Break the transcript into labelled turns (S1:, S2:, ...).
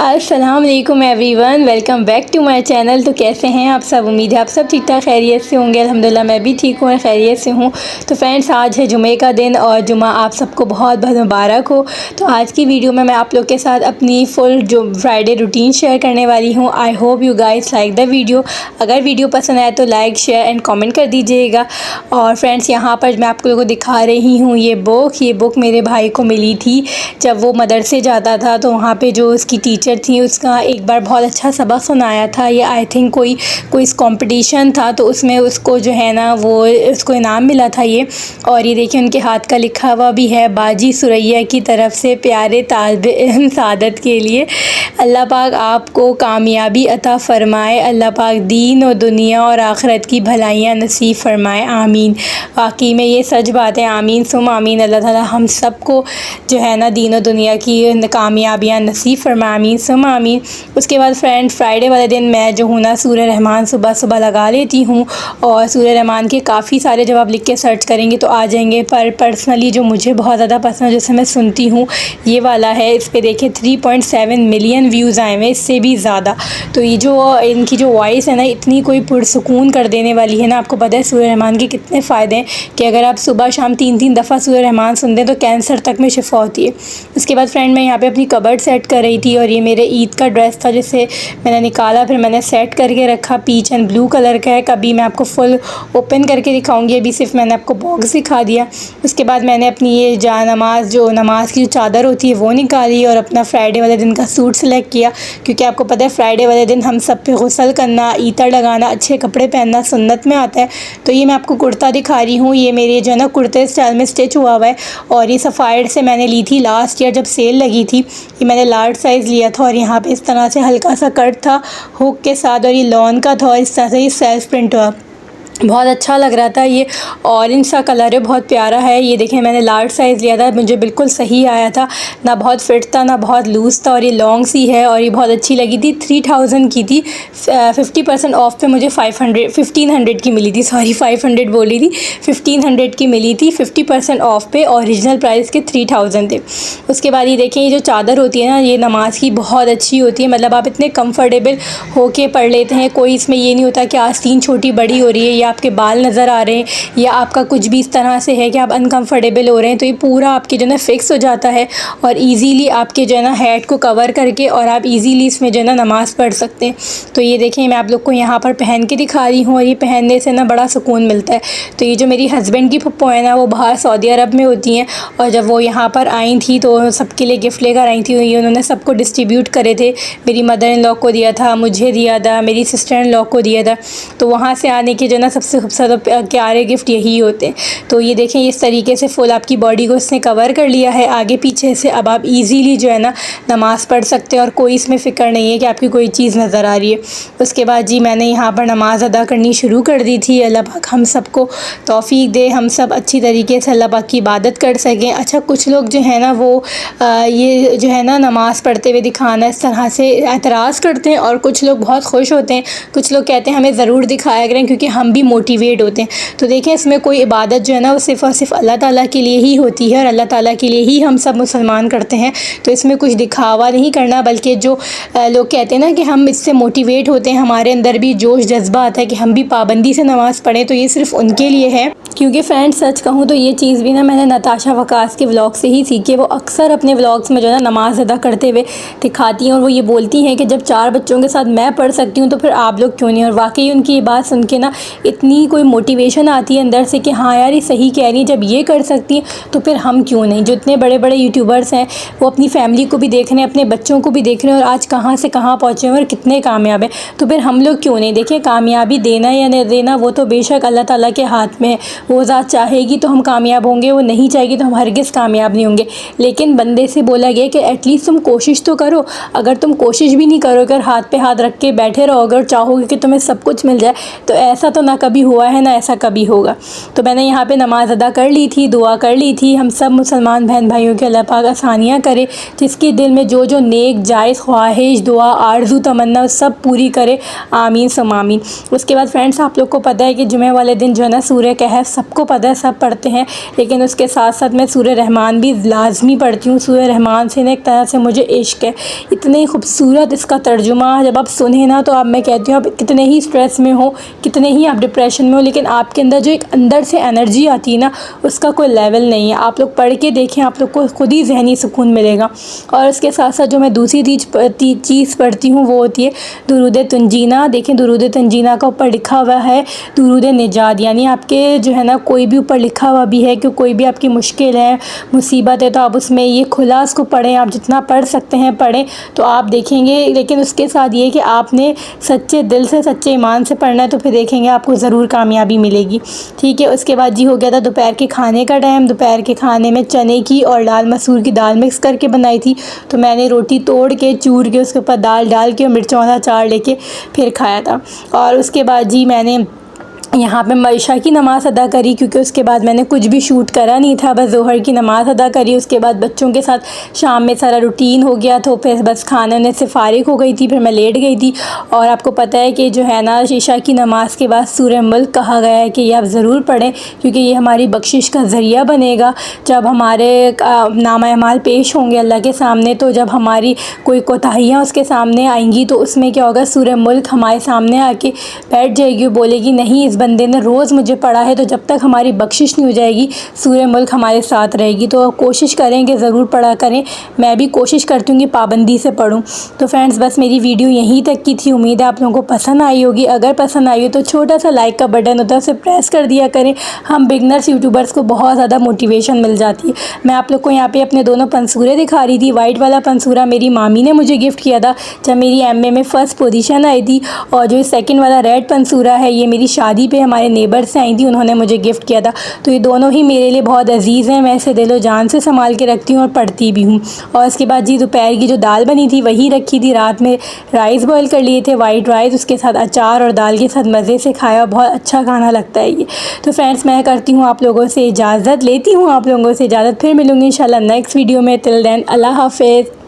S1: अस्सलाम वालेकुम everyone, welcome back to my channel. तो कैसे हैं आप सब? उम्मीद है आप सब ठीक ठाक खैरियत से होंगे। अल्हम्दुलिल्लाह मैं भी ठीक हूँ और खैरियत से हूँ। तो फ्रेंड्स, आज है जुमे का दिन और जुमा आप सबको बहुत बहुत मुबारक हो। तो आज की वीडियो में मैं आप लोग के साथ अपनी फुल जो फ्राइडे रूटीन शेयर करने वाली हूँ। I hope you guys like the video. अगर वीडियो पसंद आए तो लाइक शेयर एंड कॉमेंट कर दीजिएगा। और फ्रेंड्स, यहाँ पर मैं आप लोगों को दिखा रही हूँ ये बुक मेरे भाई को मिली थी जब वो मदरसे जाता था। तो वहाँ पर जो उसकी टीचर थी उसका एक बार बहुत अच्छा सबक सुनाया था। ये आई थिंक कोई कंपटीशन था, तो उसमें उसको जो है ना वो उसको इनाम मिला था ये। और ये देखिए उनके हाथ का लिखा हुआ भी है, बाजी सुरैया की तरफ से प्यारे तालिबे इल्म सादत के लिए। अल्लाह पाक आपको कामयाबी अता फ़रमाए, अल्लाह पाक दीन और दुनिया और आखिरत की भलाइयाँ नसीब फ़रमाए, आमीन। वाकई में ये सच बात है, आमीन सुम आमीन। अल्लाह ताला हम सबको जो है ना दीन और दुनिया की कामयाबियाँ नसीब फ़रमाए, आमीन सुम आमीन। उसके बाद फ्रेंड, फ्राइडे वाले दिन मैं जो हूँ ना सूरह रहमान सुबह सुबह लगा लेती हूँ। और सूरह रहमान के काफ़ी सारे जब आप लिख के सर्च करेंगे तो आ जाएंगे, पर पर्सनली जो मुझे बहुत ज़्यादा पसंद है, जैसे मैं सुनती हूँ, ये वाला है। इस पर देखिए 3.7 मिलियन व्यूज़ आए हुए, इससे भी ज़्यादा। तो ये जो इनकी जो वॉइस है ना इतनी कोई पुरसुकून कर देने वाली है ना। आपको पता है सूरह रहमान के कितने फ़ायदे हैं कि अगर आप सुबह शाम 3-3 दफ़ा सूरह रहमान सुनते हैं तो कैंसर तक में शिफा होती है। उसके बाद फ्रेंड, मैं यहाँ पे अपनी कबर्ड सेट कर रही थी और ये मेरे ईद का ड्रेस था जिसे मैंने निकाला, फिर मैंने सेट करके रखा। पीच एंड ब्लू कलर का है। कभी मैं आपको फुल ओपन करके दिखाऊंगी, अभी सिर्फ मैंने आपको बॉक्स दिखा दिया। उसके बाद मैंने अपनी ये नमाज की जो चादर होती है वो निकाली और अपना फ्राइडे वाले दिन का सूट सेलेक्ट किया, क्योंकि आपको पता है फ्राइडे वाले दिन हम सब पे गुस्ल करना, ईतर लगाना, अच्छे कपड़े पहनना सुन्नत में आता है। तो ये मैं आपको कुर्ता दिखा रही हूँ। ये मेरे जो है ना कुर्ते स्टाइल में स्टिच हुआ हुआ है और ये सफ़ायर से मैंने ली थी लास्ट ईयर जब सेल लगी थी। ये मैंने लार्ज साइज़ लिया था और यहाँ पे इस तरह से हल्का सा कट था हुक के साथ और ये लॉन का था और इस तरह से ये सेल्फ प्रिंट हुआ, बहुत अच्छा लग रहा था। ये ऑरेंज सा कलर है, बहुत प्यारा है। ये देखें मैंने लार्ज साइज़ लिया था, मुझे बिल्कुल सही आया था, ना बहुत फिट था ना बहुत लूज़ था और ये लॉन्ग सी है और ये बहुत अच्छी लगी थी। 3000 की थी, 50% ऑफ पे मुझे 1500 की मिली थी। सॉरी 500 बोली थी, 1500 की मिली थी 50% ऑफ पे। ओरिजिनल प्राइस के 3000 थे। उसके बाद ये देखें, ये जो चादर होती है ना ये नमाज की बहुत अच्छी होती है। मतलब आप इतने कंफर्टेबल होके पढ़ लेते हैं, कोई इसमें ये नहीं होता कि आस्तीन छोटी बड़ी हो रही है या आपके बाल नज़र आ रहे हैं या आपका कुछ भी इस तरह से है कि आप अनकंफर्टेबल हो रहे हैं। तो ये पूरा आपके जो है ना फिक्स हो जाता है और इजीली आपके जो है ना हेड को कवर करके और आप इजीली इसमें जो है ना नमाज़ पढ़ सकते हैं। तो ये देखें मैं आप लोग को यहाँ पर पहन के दिखा रही हूँ और ये पहनने से ना बड़ा सुकून मिलता है। तो ये जो मेरी हस्बैंड की फुप्पो है ना वो बाहर सऊदी अरब में होती हैं और जब वो यहाँ पर आई थी तो सबके लिए गिफ्ट लेकर आई थी। ये उन्होंने सबको डिस्ट्रीब्यूट करे थे। मेरी मदर इन लॉ को दिया था, मुझे दिया था, मेरी सिस्टर इन लॉ को दिया था। तो वहाँ से आने के जो है ना सबसे खूबसूरत प्यारे गिफ्ट यही होते हैं। तो ये देखें इस तरीके से फुल आपकी बॉडी को इसने कवर कर लिया है आगे पीछे से। अब आप इजीली जो है ना नमाज़ पढ़ सकते हैं और कोई इसमें फ़िक्र नहीं है कि आपकी कोई चीज़ नज़र आ रही है। उसके बाद जी मैंने यहाँ पर नमाज़ अदा करनी शुरू कर दी थी। अल्लाह पाक हम सबको तौफीक दे, हम सब अच्छी तरीके से अल्लाह पाक की इबादत कर सकें। अच्छा, कुछ लोग जो है ना वो ये जो है ना नमाज़ पढ़ते हुए दिखाना इस तरह से एतराज़ करते हैं और कुछ लोग बहुत खुश होते हैं। कुछ लोग कहते हैं हमें ज़रूर दिखाया करें क्योंकि हम भी मोटिवेट होते हैं। तो देखें इसमें कोई इबादत जो है ना वो सिर्फ़ और सिर्फ अल्लाह ताला के लिए ही होती है और अल्लाह ताला के लिए ही हम सब मुसलमान करते हैं। तो इसमें कुछ दिखावा नहीं करना, बल्कि जो लोग कहते हैं ना कि हम इससे मोटिवेट होते हैं, हमारे अंदर भी जोश जज्बा आता है कि हम भी पाबंदी से नमाज़ पढ़ें, तो ये सिर्फ उनके लिए है। क्योंकि फ्रेंड्स सच कहूँ तो ये चीज़ भी ना मैंने नताशा वकास के व्लॉग से ही सीखी है। वो अक्सर अपने व्लॉग्स में जो है ना नमाज़ अदा करते हुए दिखाती हैं और वो ये बोलती हैं कि जब 4 बच्चों के साथ मैं पढ़ सकती हूँ तो फिर आप लोग क्यों नहीं। और वाकई उनकी ये बात सुन के ना इतनी कोई मोटिवेशन आती है अंदर से कि हाँ यार ये सही कह रही है, जब ये कर सकती हैं तो फिर हम क्यों नहीं। जो इतने बड़े बड़े यूट्यूबर्स हैं वो अपनी फैमिली को भी देख रहे हैं, अपने बच्चों को भी देख रहे हैं और आज कहाँ से कहाँ पहुँचे हैं और कितने कामयाब हैं, तो फिर हम लोग क्यों नहीं। देखिए कामयाबी देना या नहीं देना वो तो बेशक अल्लाह ताला के हाथ में है। वो ज़ात चाहेगी तो हम कामयाब होंगे, वो नहीं चाहेगी तो हम हरगिज़ कामयाब नहीं होंगे। लेकिन बंदे से बोला गया कि एटलीस्ट तुम कोशिश तो करो। अगर तुम कोशिश भी नहीं करो, अगर हाथ पे हाथ रख के बैठे रहो, अगर चाहोगे कि तुम्हें सब कुछ मिल जाए, तो ऐसा तो ना कभी हुआ है ना ऐसा कभी होगा। तो मैंने यहाँ पे नमाज़ अदा कर ली थी, दुआ कर ली थी। हम सब मुसलमान बहन भाइयों के अल्लाह पाक आसानियाँ करे, जिसके दिल में जो जो नेक जायज़ ख्वाहिश दुआ आरज़ू तमन्ना सब पूरी करे, आमीन सम आमीन। उसके बाद फ्रेंड्स आप लोग को पता है कि जुमे वाले दिन जो है ना सूरह कहफ सबको पता है, सब पढ़ते हैं, लेकिन उसके साथ साथ मैं सूरह रहमान भी लाजमी पढ़ती हूँ। सूरह रहमान से ना एक तरह से मुझे इश्क है, इतनी खूबसूरत इसका तर्जुमा जब आप सुने ना तो आप, मैं कहती हूँ आप कितने ही स्ट्रेस में हो, कितने ही आप डिप्रेशन में हो, लेकिन आपके अंदर जो एक अंदर से एनर्जी आती है ना उसका कोई लेवल नहीं है। आप लोग पढ़ के देखें, आप लोग को खुद ही जहनी सुकून मिलेगा। और इसके साथ साथ जो मैं दूसरी चीज़ पढ़ती हूँ वो होती है दुरूद तंजीना। देखें दुरूद तंजीना का ऊपर लिखा हुआ है दुरूद निजात, यानी आपके जो है ना कोई भी ऊपर लिखा हुआ भी है कि कोई भी आपकी मुश्किल है, मुसीबत है, तो आप उसमें ये खुला उसको पढ़ें। आप जितना पढ़ सकते हैं पढ़ें तो आप देखेंगे, लेकिन उसके साथ ये कि आपने सच्चे दिल से सच्चे ईमान से पढ़ना है, तो फिर देखेंगे आपको ज़रूर कामयाबी मिलेगी। ठीक है। उसके बाद जी हो गया था दोपहर के खाने का टाइम। दोपहर के खाने में चने की और लाल मसूर की दाल मिक्स करके बनाई थी। तो मैंने रोटी तोड़ के चूर के उसके ऊपर दाल डाल के और मिर्चों वाला अचार लेके फिर खाया था। और उसके बाद जी मैंने यहाँ पे मईशा की नमाज़ अदा करी, क्योंकि उसके बाद मैंने कुछ भी शूट करा नहीं था, बस ज़ोहर की नमाज़ अदा करी। उसके बाद बच्चों के साथ शाम में सारा रूटीन हो गया, तो फिर बस खाने से फ़ारिग हो गई थी, फिर मैं लेट गई थी। और आपको पता है कि जो है ना ईशा की नमाज़ के बाद सूरह मुल्क कहा गया है कि ये आप ज़रूर पढ़ें, क्योंकि ये हमारी बख्शिश का ज़रिया बनेगा। जब हमारे नामा अमाल पेश होंगे अल्लाह के सामने, तो जब हमारी कोई कोताहियाँ उसके सामने आएंगी तो उसमें क्या होगा, सूरह मुल्क हमारे सामने आके बैठ जाएगी, बोलेगी नहीं इस बंदे ने रोज़ मुझे पढ़ा है, तो जब तक हमारी बख्शिश नहीं हो जाएगी सूरह मुल्क हमारे साथ रहेगी। तो कोशिश करेंगे ज़रूर पढ़ा करें। मैं भी कोशिश करती हूँ कि पाबंदी से पढूं। तो फ्रेंड्स बस मेरी वीडियो यहीं तक की थी, उम्मीद है आप लोगों को पसंद आई होगी। अगर पसंद आई हो तो छोटा सा लाइक का बटन होता है उसे प्रेस कर दिया करें। हम बिगनर्स यूट्यूबर्स को बहुत ज़्यादा मोटिवेशन मिल जाती है। मैं आप लोग को यहाँ पे अपने दोनों पंसूरे दिखा रही थी। वाइट वाला पंसूरा मेरी मामी ने मुझे गिफ्ट किया था जब मेरी MA में फ़र्स्ट पोजीशन आई थी, और जो सेकंड वाला रेड पंसूरा है ये मेरी शादी पे हमारे नेबर से आई थी, उन्होंने मुझे गिफ्ट किया था। तो ये दोनों ही मेरे लिए बहुत अजीज़ हैं, मैं इसे दिलो जान से संभाल के रखती हूँ और पढ़ती भी हूँ। और इसके बाद जी दोपहर की जो दाल बनी थी वही रखी थी, रात में राइस बॉईल कर लिए थे, वाइट राइस, उसके साथ अचार और दाल के साथ मज़े से खाया। बहुत अच्छा खाना लगता है ये। तो फ्रेंड्स मैं करती हूँ आप लोगों से इजाज़त, लेती हूँ आप लोगों से इजाज़त, फिर मिलूँगी इंशाल्लाह नेक्स्ट वीडियो में। टिल देन अल्लाह हाफ़िज़।